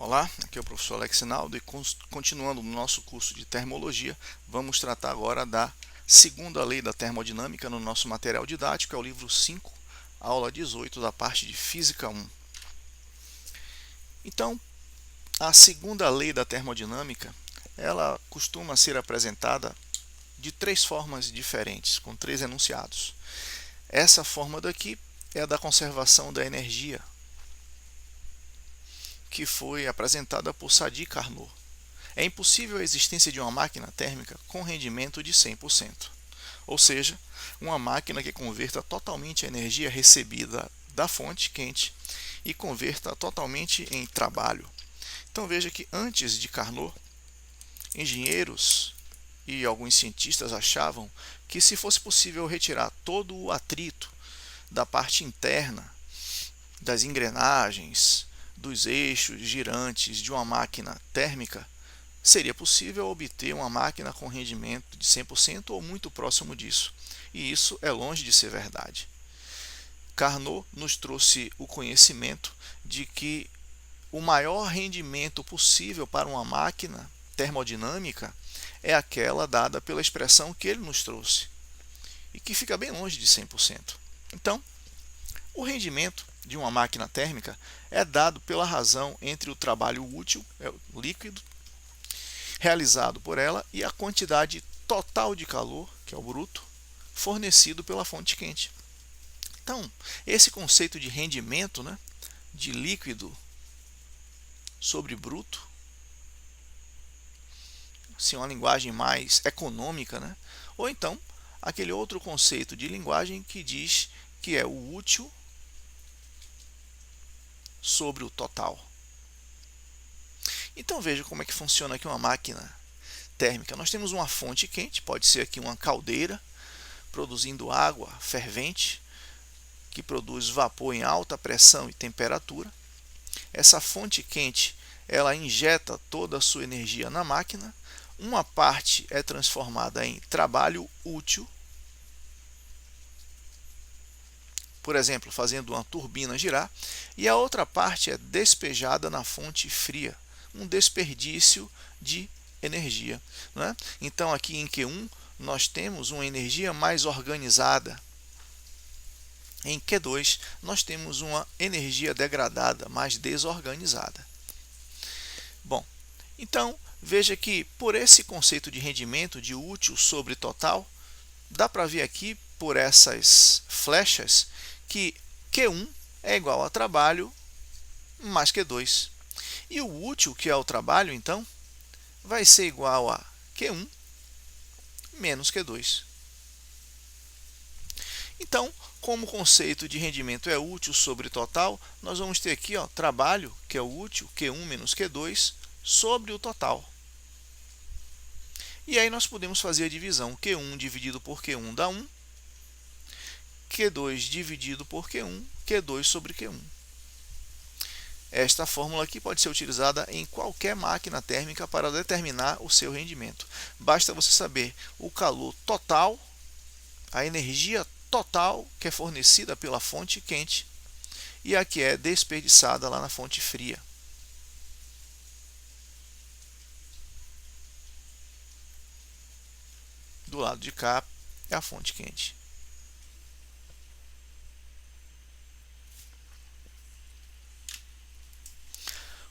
Olá, aqui é o professor Alex Naldo e continuando no nosso curso de termologia, vamos tratar agora da segunda lei da termodinâmica no nosso material didático, é o livro 5, aula 18 da parte de Física 1. Então, a segunda lei da termodinâmica, ela costuma ser apresentada de três formas diferentes, com três enunciados. Essa forma daqui é a da conservação da energia, que foi apresentada por Sadi Carnot. É impossível a existência de uma máquina térmica com rendimento de 100%, ou seja, uma máquina que converta totalmente a energia recebida da fonte quente e converta totalmente em trabalho. Então veja que antes de Carnot, engenheiros e alguns cientistas achavam que se fosse possível retirar todo o atrito da parte interna, das engrenagens, dos eixos girantes de uma máquina térmica, seria possível obter uma máquina com rendimento de 100% ou muito próximo disso. E isso é longe de ser verdade. Carnot nos trouxe o conhecimento de que o maior rendimento possível para uma máquina termodinâmica é aquela dada pela expressão que ele nos trouxe, e que fica bem longe de 100%. Então, o rendimento de uma máquina térmica é dado pela razão entre o trabalho útil, o líquido, realizado por ela, e a quantidade total de calor, que é o bruto, fornecido pela fonte quente. Então, esse conceito de rendimento, de líquido sobre bruto, se uma linguagem mais econômica, ou então aquele outro conceito de linguagem que diz que é o útil sobre o total. Então veja como é que funciona aqui uma máquina térmica. Nós temos uma fonte quente, pode ser aqui uma caldeira, produzindo água fervente, que produz vapor em alta pressão e temperatura. Essa fonte quente, ela injeta toda a sua energia na máquina. Uma parte é transformada em trabalho útil, por exemplo, fazendo uma turbina girar, e a outra parte é despejada na fonte fria, um desperdício de energia. Então, aqui em Q1, nós temos uma energia mais organizada. Em Q2, nós temos uma energia degradada, mais desorganizada. Bom, então, veja que por esse conceito de rendimento, de útil sobre total, dá para ver aqui, por essas flechas, que Q1 é igual a trabalho mais Q2. E o útil, que é o trabalho, então, vai ser igual a Q1 menos Q2. Então, como o conceito de rendimento é útil sobre total, nós vamos ter aqui trabalho, que é o útil, Q1 menos Q2, sobre o total. E aí nós podemos fazer a divisão. Q1 dividido por Q1 dá 1. Q2 dividido por Q1, Q2 sobre Q1. Esta fórmula aqui pode ser utilizada em qualquer máquina térmica para determinar o seu rendimento. Basta você saber o calor total, a energia total que é fornecida pela fonte quente e a que é desperdiçada lá na fonte fria. Do lado de cá é a fonte quente.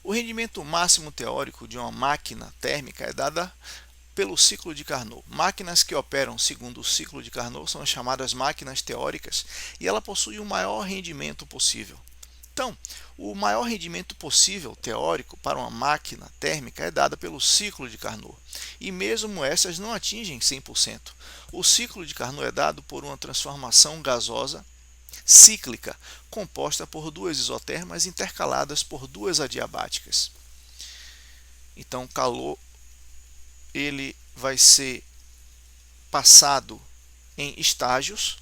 O rendimento máximo teórico de uma máquina térmica é dada pelo ciclo de Carnot. Máquinas que operam segundo o ciclo de Carnot são chamadas máquinas teóricas e ela possui o maior rendimento possível. Então, o maior rendimento possível teórico para uma máquina térmica é dada pelo ciclo de Carnot. E mesmo essas não atingem 100%. O ciclo de Carnot é dado por uma transformação gasosa cíclica, composta por duas isotermas intercaladas por duas adiabáticas. Então, o calor ele vai ser passado em estágios,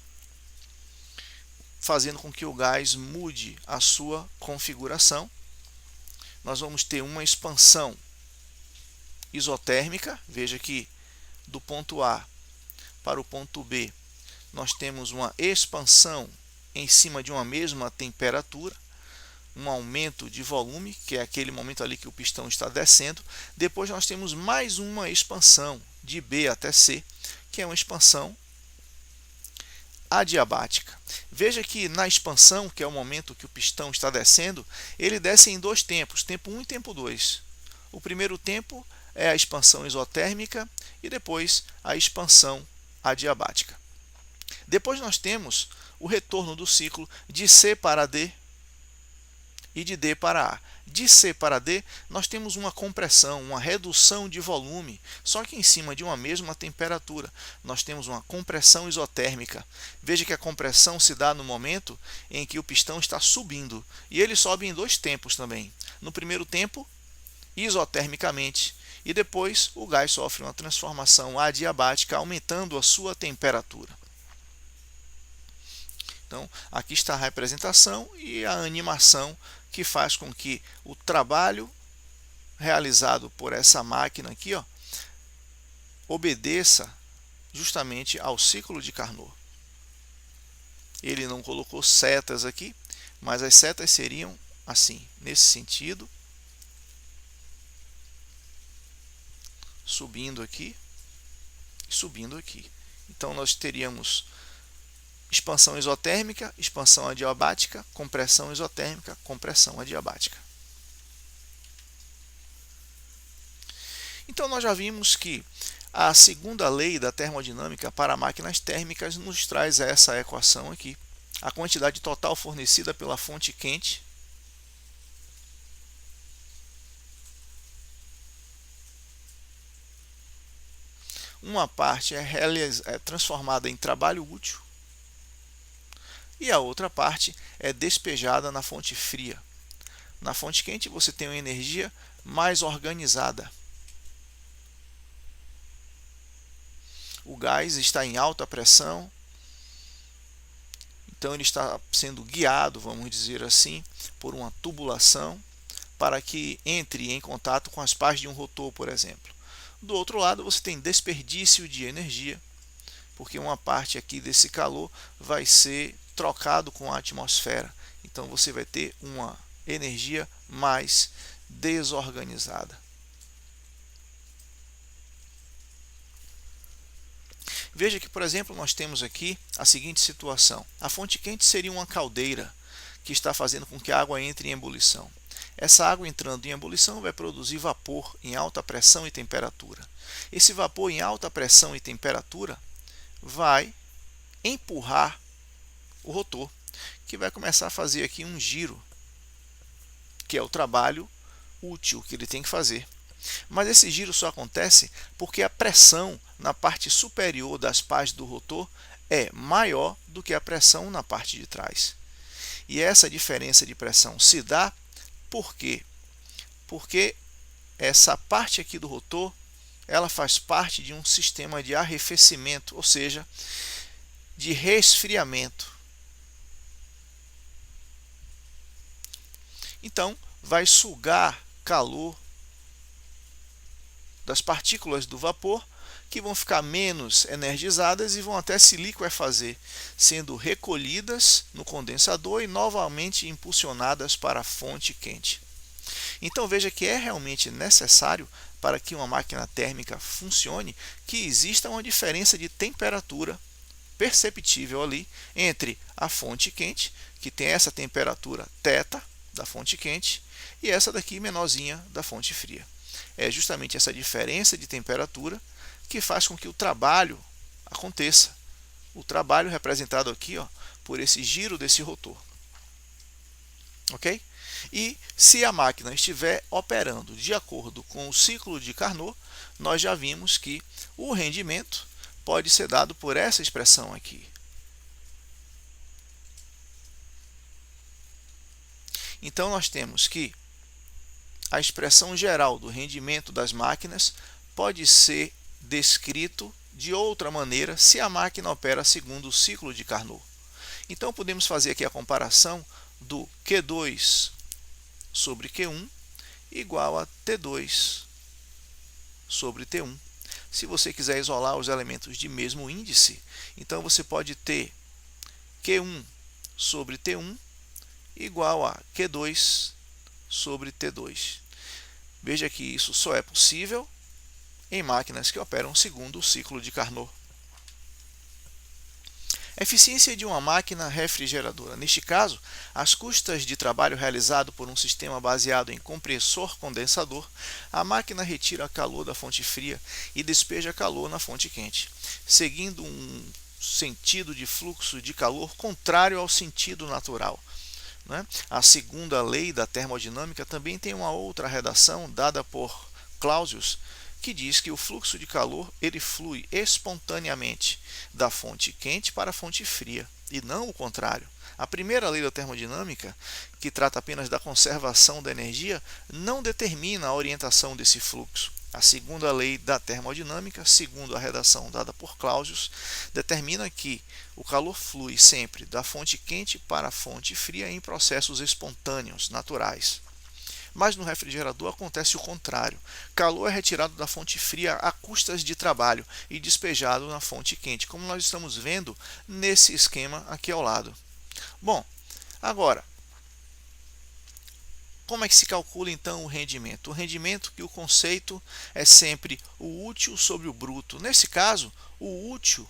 fazendo com que o gás mude a sua configuração. Nós vamos ter uma expansão isotérmica. Veja que do ponto A para o ponto B, nós temos uma expansão em cima de uma mesma temperatura. um aumento de volume, que é aquele momento ali que o pistão está descendo. Depois nós temos mais uma expansão de B até C, que é uma expansão adiabática. Veja que na expansão, que é o momento que o pistão está descendo, ele desce em dois tempos, tempo 1 e tempo 2. O primeiro tempo é a expansão isotérmica e depois a expansão adiabática. Depois nós temos o retorno do ciclo de C para D e de D para A. De C para D, nós temos uma compressão, uma redução de volume, só que em cima de uma mesma temperatura. Nós temos uma compressão isotérmica. Veja que a compressão se dá no momento em que o pistão está subindo, e ele sobe em dois tempos também. No primeiro tempo, isotermicamente, e depois o gás sofre uma transformação adiabática, aumentando a sua temperatura. Então, aqui está a representação e a animação que faz com que o trabalho realizado por essa máquina aqui, obedeça justamente ao ciclo de Carnot. Ele não colocou setas aqui, mas as setas seriam assim, nesse sentido, subindo aqui e subindo aqui. Então, nós teríamos expansão isotérmica, expansão adiabática, compressão isotérmica, compressão adiabática. Então, nós já vimos que a segunda lei da termodinâmica para máquinas térmicas nos traz essa equação aqui. A quantidade total fornecida pela fonte quente uma parte é transformada em trabalho útil e a outra parte é despejada na fonte fria. Na fonte quente você tem uma energia mais organizada. O gás está em alta pressão, então ele está sendo guiado, vamos dizer assim, por uma tubulação para que entre em contato com as partes de um rotor, por exemplo. Do outro lado você tem desperdício de energia, porque uma parte aqui desse calor vai ser trocado com a atmosfera. Então você vai ter uma energia mais desorganizada. Veja que, por exemplo, nós temos aqui a seguinte situação. A fonte quente seria uma caldeira que está fazendo com que a água entre em ebulição. Essa água entrando em ebulição vai produzir vapor em alta pressão e temperatura. Esse vapor em alta pressão e temperatura vai empurrar o rotor, que vai começar a fazer aqui um giro, que é o trabalho útil que ele tem que fazer. Mas esse giro só acontece porque a pressão na parte superior das pás do rotor é maior do que a pressão na parte de trás. E essa diferença de pressão se dá por quê? Porque essa parte aqui do rotor, ela faz parte de um sistema de arrefecimento, ou seja, de resfriamento. Então, vai sugar calor das partículas do vapor, que vão ficar menos energizadas e vão até se liquefazer, sendo recolhidas no condensador e novamente impulsionadas para a fonte quente. Então veja que é realmente necessário, para que uma máquina térmica funcione, que exista uma diferença de temperatura perceptível ali entre a fonte quente, que tem essa temperatura θ da fonte quente, e essa daqui menorzinha da fonte fria. É justamente essa diferença de temperatura que faz com que o trabalho aconteça. O trabalho representado aqui, por esse giro desse rotor. Ok? E se a máquina estiver operando de acordo com o ciclo de Carnot, nós já vimos que o rendimento pode ser dado por essa expressão aqui. Então nós temos que a expressão geral do rendimento das máquinas pode ser descrito de outra maneira se a máquina opera segundo o ciclo de Carnot. Então podemos fazer aqui a comparação do Q2 sobre Q1 igual a T2 sobre T1. Se você quiser isolar os elementos de mesmo índice, então você pode ter Q1 sobre T1 igual a Q2 sobre T2. Veja que isso só é possível em máquinas que operam segundo o ciclo de Carnot. Eficiência de uma máquina refrigeradora. Neste caso, as custas de trabalho realizado por um sistema baseado em compressor condensador, a máquina retira calor da fonte fria e despeja calor na fonte quente, seguindo um sentido de fluxo de calor contrário ao sentido natural. A segunda lei da termodinâmica também tem uma outra redação dada por Clausius, que diz que o fluxo de calor ele flui espontaneamente da fonte quente para a fonte fria, e não o contrário. A primeira lei da termodinâmica, que trata apenas da conservação da energia, não determina a orientação desse fluxo. A segunda lei da termodinâmica, segundo a redação dada por Clausius, determina que o calor flui sempre da fonte quente para a fonte fria em processos espontâneos, naturais. Mas no refrigerador acontece o contrário. Calor é retirado da fonte fria a custas de trabalho e despejado na fonte quente, como nós estamos vendo nesse esquema aqui ao lado. Bom, agora, como é que se calcula então o rendimento? O rendimento, que o conceito é sempre o útil sobre o bruto. Nesse caso, o útil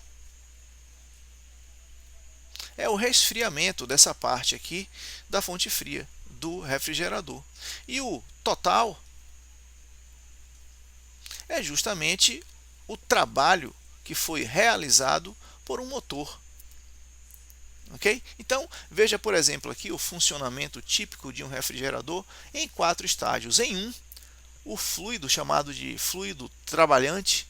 é o resfriamento dessa parte aqui da fonte fria do refrigerador. E o total é justamente o trabalho que foi realizado por um motor. Ok? Então, veja, por exemplo, aqui o funcionamento típico de um refrigerador em 4 estágios. Em um, o fluido, chamado de fluido trabalhante,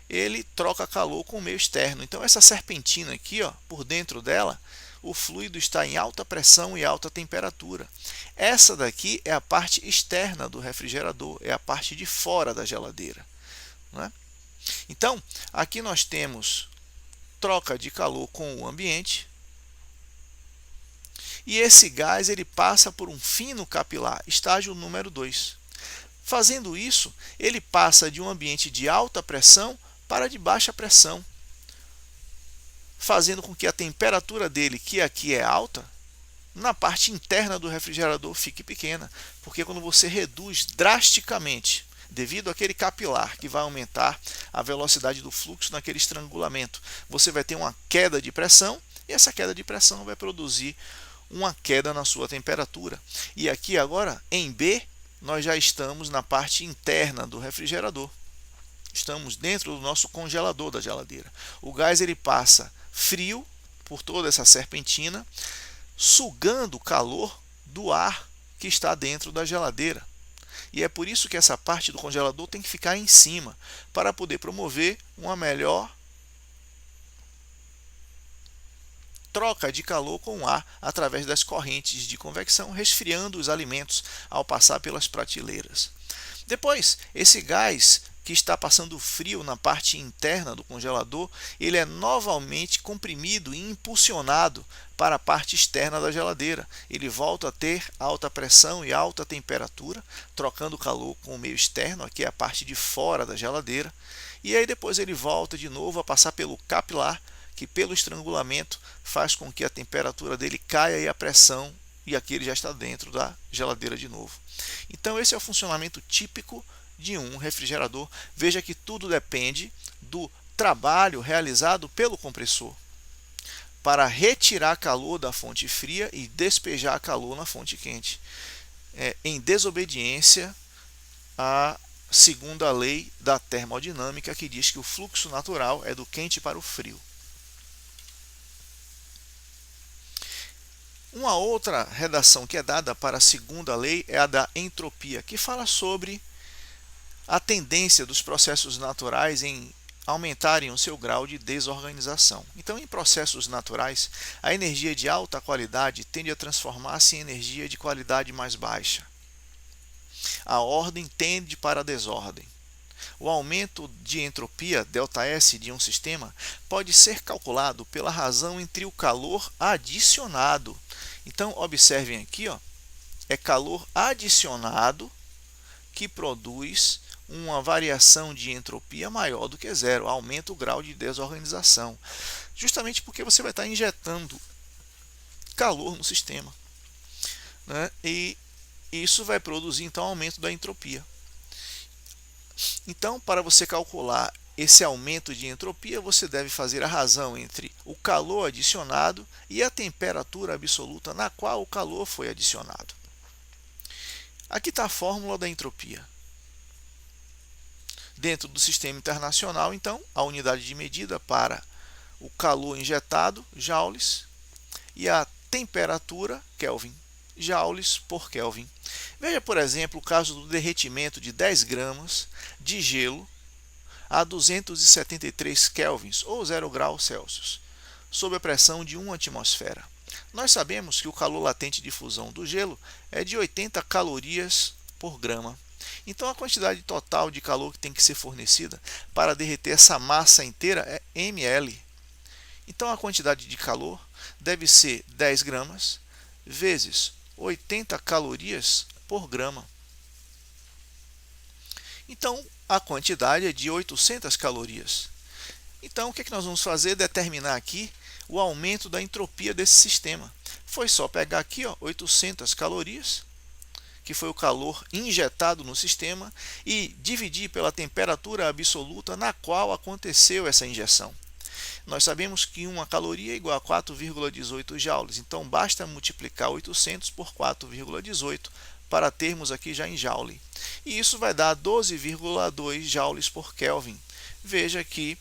ele troca calor com o meio externo. Então, essa serpentina aqui, ó, por dentro dela, o fluido está em alta pressão e alta temperatura. Essa daqui é a parte externa do refrigerador, é a parte de fora da geladeira. Né? Então, aqui nós temos troca de calor com o ambiente. E esse gás ele passa por um fino capilar, estágio número 2. Fazendo isso, ele passa de um ambiente de alta pressão para de baixa pressão, fazendo com que a temperatura dele, que aqui é alta, na parte interna do refrigerador fique pequena, porque quando você reduz drasticamente, devido àquele capilar que vai aumentar a velocidade do fluxo naquele estrangulamento, você vai ter uma queda de pressão, e essa queda de pressão vai produzir uma queda na sua temperatura. E aqui agora, em B, nós já estamos na parte interna do refrigerador. Estamos dentro do nosso congelador da geladeira. O gás ele passa frio por toda essa serpentina, sugando o calor do ar que está dentro da geladeira. E é por isso que essa parte do congelador tem que ficar em cima, para poder promover uma melhor troca de calor com o ar através das correntes de convecção, resfriando os alimentos ao passar pelas prateleiras. Depois, esse gás que está passando frio na parte interna do congelador, ele é novamente comprimido e impulsionado para a parte externa da geladeira. Ele volta a ter alta pressão e alta temperatura, trocando calor com o meio externo, aqui é a parte de fora da geladeira. E aí depois ele volta de novo a passar pelo capilar, que pelo estrangulamento faz com que a temperatura dele caia e a pressão, e aqui ele já está dentro da geladeira de novo. Então esse é o funcionamento típico de um refrigerador. Veja que tudo depende do trabalho realizado pelo compressor para retirar calor da fonte fria e despejar calor na fonte quente, em desobediência à segunda lei da termodinâmica, que diz que o fluxo natural é do quente para o frio. Uma outra redação que é dada para a segunda lei é a da entropia, que fala sobre a tendência dos processos naturais em aumentarem o seu grau de desorganização. Então, em processos naturais, a energia de alta qualidade tende a transformar-se em energia de qualidade mais baixa. A ordem tende para a desordem. O aumento de entropia, ΔS, de um sistema pode ser calculado pela razão entre o calor adicionado. Então, observem aqui, ó, é calor adicionado que produz uma variação de entropia maior do que zero, aumenta o grau de desorganização, justamente porque você vai estar injetando calor no sistema. né? E isso vai produzir então aumento da entropia. Então, para você calcular esse aumento de entropia, você deve fazer a razão entre o calor adicionado e a temperatura absoluta na qual o calor foi adicionado. Aqui está a fórmula da entropia. Dentro do sistema internacional, então, a unidade de medida para o calor injetado, joules, e a temperatura, Kelvin, joules por Kelvin. Veja, por exemplo, o caso do derretimento de 10 gramas de gelo a 273 kelvins, ou 0 graus Celsius, sob a pressão de 1 atmosfera. Nós sabemos que o calor latente de fusão do gelo é de 80 calorias por grama. Então, a quantidade total de calor que tem que ser fornecida para derreter essa massa inteira é ml. Então, a quantidade de calor deve ser 10 gramas vezes 80 calorias por grama. Então, a quantidade é de 800 calorias. Então, o que nós vamos fazer? Determinar aqui o aumento da entropia desse sistema. Foi só pegar aqui, 800 calorias, que foi o calor injetado no sistema, e dividir pela temperatura absoluta na qual aconteceu essa injeção. Nós sabemos que uma caloria é igual a 4,18 joules, então basta multiplicar 800 por 4,18 para termos aqui já em joule. E isso vai dar 12,2 joules por Kelvin. Veja que,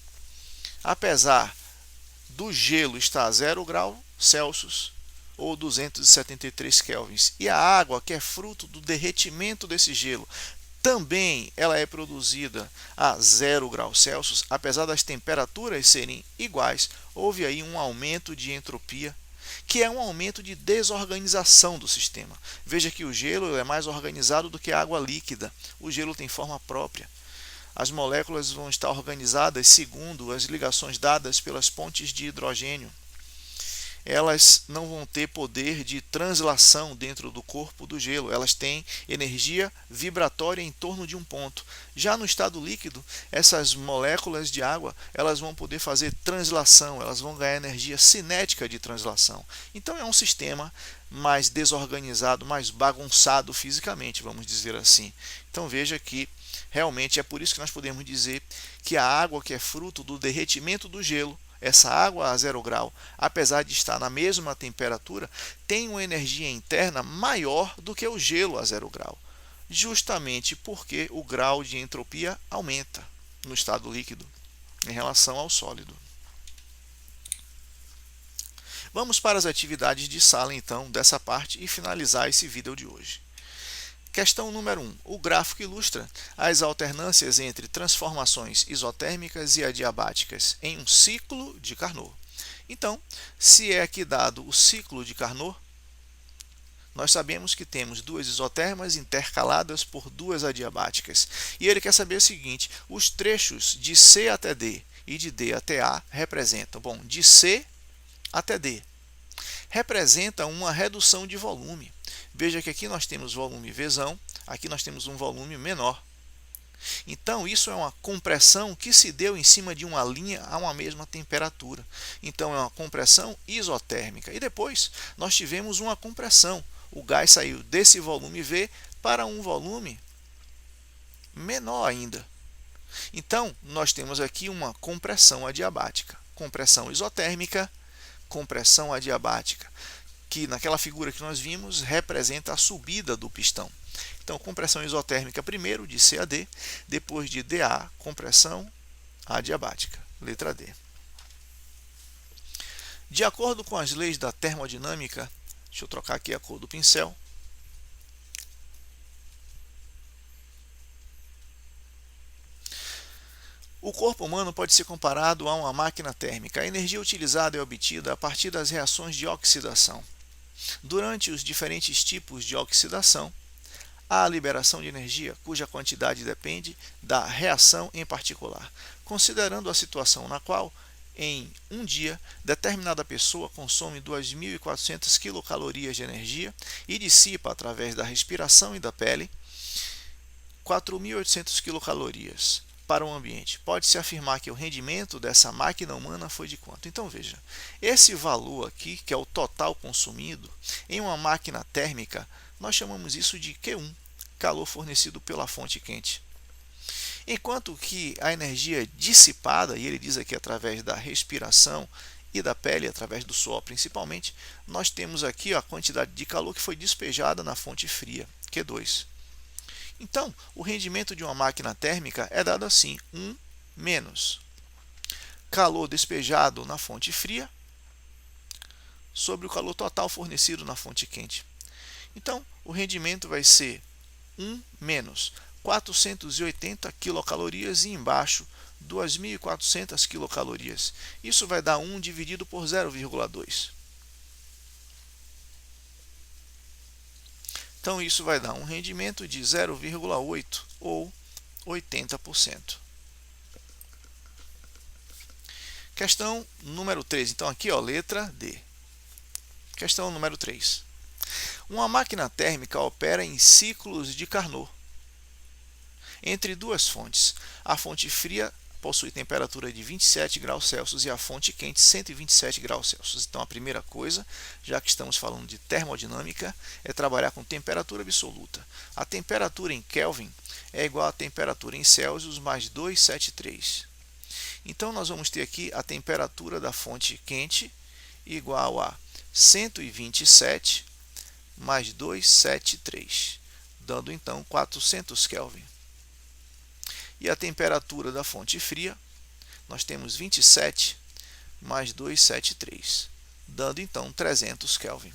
apesar do gelo estar a 0 graus Celsius, ou 273 kelvins, e a água, que é fruto do derretimento desse gelo, também ela é produzida a 0 graus Celsius, apesar das temperaturas serem iguais, houve aí um aumento de entropia, que é um aumento de desorganização do sistema. Veja que o gelo é mais organizado do que a água líquida. O gelo tem forma própria. As moléculas vão estar organizadas segundo as ligações dadas pelas pontes de hidrogênio. Elas não vão ter poder de translação dentro do corpo do gelo, elas têm energia vibratória em torno de um ponto. Já no estado líquido, essas moléculas de água, elas vão poder fazer translação, elas vão ganhar energia cinética de translação. Então é um sistema mais desorganizado, mais bagunçado fisicamente, vamos dizer assim. Então veja que realmente é por isso que nós podemos dizer que a água, que é fruto do derretimento do gelo, essa água a 0 grau, apesar de estar na mesma temperatura, tem uma energia interna maior do que o gelo a 0 grau, justamente porque o grau de entropia aumenta no estado líquido em relação ao sólido. Vamos para as atividades de sala, então, dessa parte e finalizar esse vídeo de hoje. Questão número 1. O gráfico ilustra as alternâncias entre transformações isotérmicas e adiabáticas em um ciclo de Carnot. Então, se é aqui dado o ciclo de Carnot, nós sabemos que temos duas isotermas intercaladas por duas adiabáticas. E ele quer saber o seguinte: os trechos de C até D e de D até A representam, de C até D, representa uma redução de volume. Veja que aqui nós temos volume Vzão, aqui nós temos um volume menor. Então, isso é uma compressão que se deu em cima de uma linha a uma mesma temperatura. Então, é uma compressão isotérmica. E depois, nós tivemos uma compressão. O gás saiu desse volume V para um volume menor ainda. Então, nós temos aqui uma compressão adiabática. Compressão isotérmica, compressão adiabática, que naquela figura que nós vimos representa a subida do pistão. Então, compressão isotérmica primeiro, de C a D, depois de DA, compressão adiabática, letra D. De acordo com as leis da termodinâmica, deixa eu trocar aqui a cor do pincel, o corpo humano pode ser comparado a uma máquina térmica. A energia utilizada é obtida a partir das reações de oxidação. Durante os diferentes tipos de oxidação, há a liberação de energia, cuja quantidade depende da reação em particular. Considerando a situação na qual, em um dia, determinada pessoa consome 2.400 quilocalorias de energia e dissipa, através da respiração e da pele, 4.800 quilocalorias. para o ambiente. Pode-se afirmar que o rendimento dessa máquina humana foi de quanto? Então veja, esse valor aqui, que é o total consumido, em uma máquina térmica, nós chamamos isso de Q1, calor fornecido pela fonte quente. Enquanto que a energia dissipada, e ele diz aqui através da respiração e da pele, através do suor principalmente, nós temos aqui a quantidade de calor que foi despejada na fonte fria, Q2. Então, o rendimento de uma máquina térmica é dado assim, 1 menos calor despejado na fonte fria sobre o calor total fornecido na fonte quente. Então, o rendimento vai ser 1 menos 480 quilocalorias e embaixo 2.400 quilocalorias. Isso vai dar 1 dividido por 0,2. Então, isso vai dar um rendimento de 0,8 ou 80%. Questão número 3. Então, aqui, ó, letra D. Questão número 3. Uma máquina térmica opera em ciclos de Carnot entre duas fontes. A fonte fria possui temperatura de 27 graus Celsius e a fonte quente 127 graus Celsius. Então, a primeira coisa, já que estamos falando de termodinâmica, é trabalhar com temperatura absoluta. A temperatura em Kelvin é igual à temperatura em Celsius mais 273. Então, nós vamos ter aqui a temperatura da fonte quente igual a 127 mais 273, dando então 400 Kelvin. E a temperatura da fonte fria, nós temos 27 mais 273, dando então 300 Kelvin.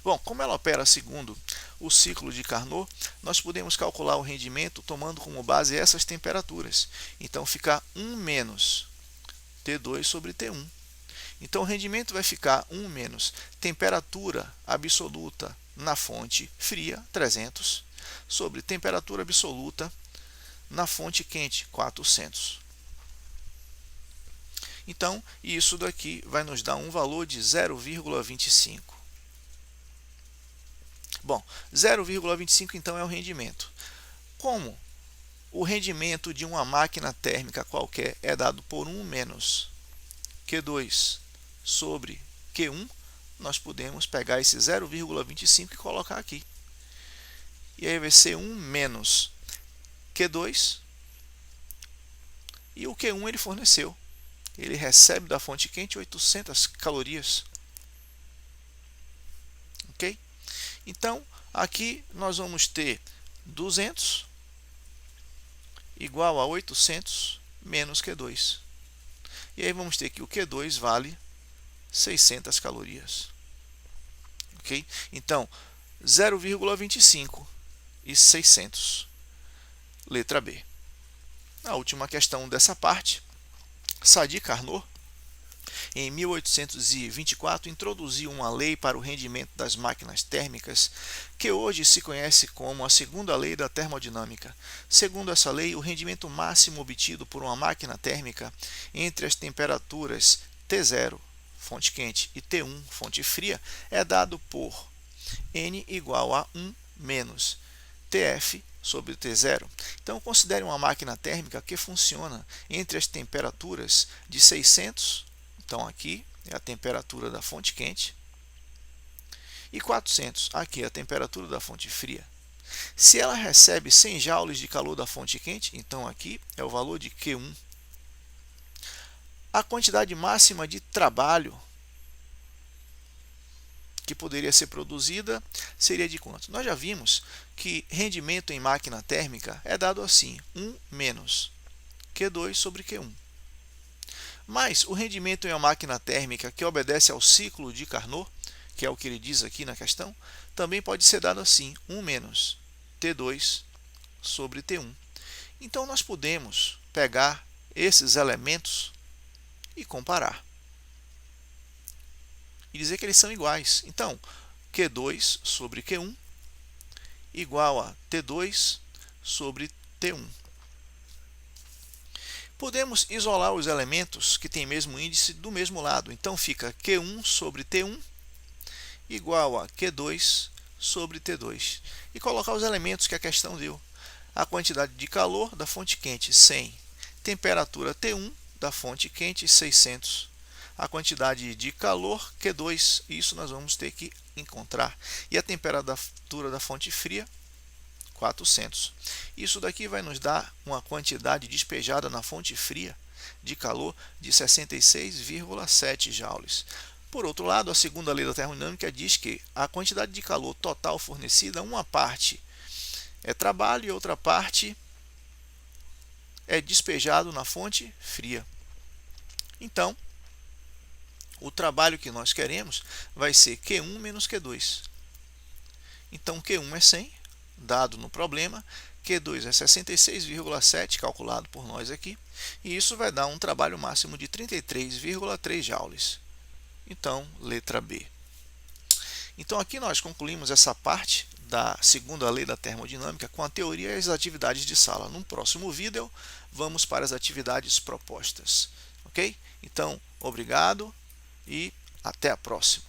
Bom, como ela opera segundo o ciclo de Carnot, nós podemos calcular o rendimento tomando como base essas temperaturas. Então, fica 1 menos T2 sobre T1. Então, o rendimento vai ficar 1 menos temperatura absoluta na fonte fria, 300, sobre temperatura absoluta na fonte quente, 400. Então, isso daqui vai nos dar um valor de 0,25. Bom, 0,25 então é o rendimento. Como o rendimento de uma máquina térmica qualquer é dado por 1 menos Q2 sobre Q1, nós podemos pegar esse 0,25 e colocar aqui. E aí vai ser 1 menos Q2, e o Q1 ele forneceu. Ele recebe da fonte quente 800 calorias. Ok? Então, aqui nós vamos ter 200 igual a 800 menos Q2. E aí vamos ter que o Q2 vale 600 calorias. Ok? Então, 0,25 e 600. Letra B. A última questão dessa parte. Sadi Carnot, em 1824, introduziu uma lei para o rendimento das máquinas térmicas que hoje se conhece como a segunda lei da termodinâmica. Segundo essa lei, o rendimento máximo obtido por uma máquina térmica entre as temperaturas T0, fonte quente, e T1, fonte fria, é dado por N igual a 1 menos TF sobre T0. Então, considere uma máquina térmica que funciona entre as temperaturas de 600, então aqui é a temperatura da fonte quente, e 400, aqui é a temperatura da fonte fria. Se ela recebe 100 joules de calor da fonte quente, então aqui é o valor de Q1. A quantidade máxima de trabalho que poderia ser produzida seria de quanto? Nós já vimos que rendimento em máquina térmica é dado assim, 1 menos Q2 sobre Q1. Mas o rendimento em uma máquina térmica que obedece ao ciclo de Carnot, que é o que ele diz aqui na questão, também pode ser dado assim, 1 menos T2 sobre T1. Então, nós podemos pegar esses elementos e comparar. E dizer que eles são iguais. Então, Q2 sobre Q1 igual a T2 sobre T1. Podemos isolar os elementos que têm mesmo índice do mesmo lado. Então, fica Q1 sobre T1 igual a Q2 sobre T2. E colocar os elementos que a questão deu. a quantidade de calor da fonte quente, 100. Temperatura T1 da fonte quente, 600. A quantidade de calor, Q2, isso nós vamos ter que encontrar. E a temperatura da fonte fria, 400. Isso daqui vai nos dar uma quantidade despejada na fonte fria de calor de 66,7 joules. Por outro lado, a segunda lei da termodinâmica diz que a quantidade de calor total fornecida, uma parte é trabalho e outra parte é despejado na fonte fria. Então, o trabalho que nós queremos vai ser Q1 menos Q2. Então, Q1 é 100, dado no problema, Q2 é 66,7, calculado por nós aqui, e isso vai dar um trabalho máximo de 33,3 joules. Então, letra B. Então, aqui nós concluímos essa parte da segunda lei da termodinâmica com a teoria e as atividades de sala. No próximo vídeo, vamos para as atividades propostas. Ok? Então, obrigado e até a próxima.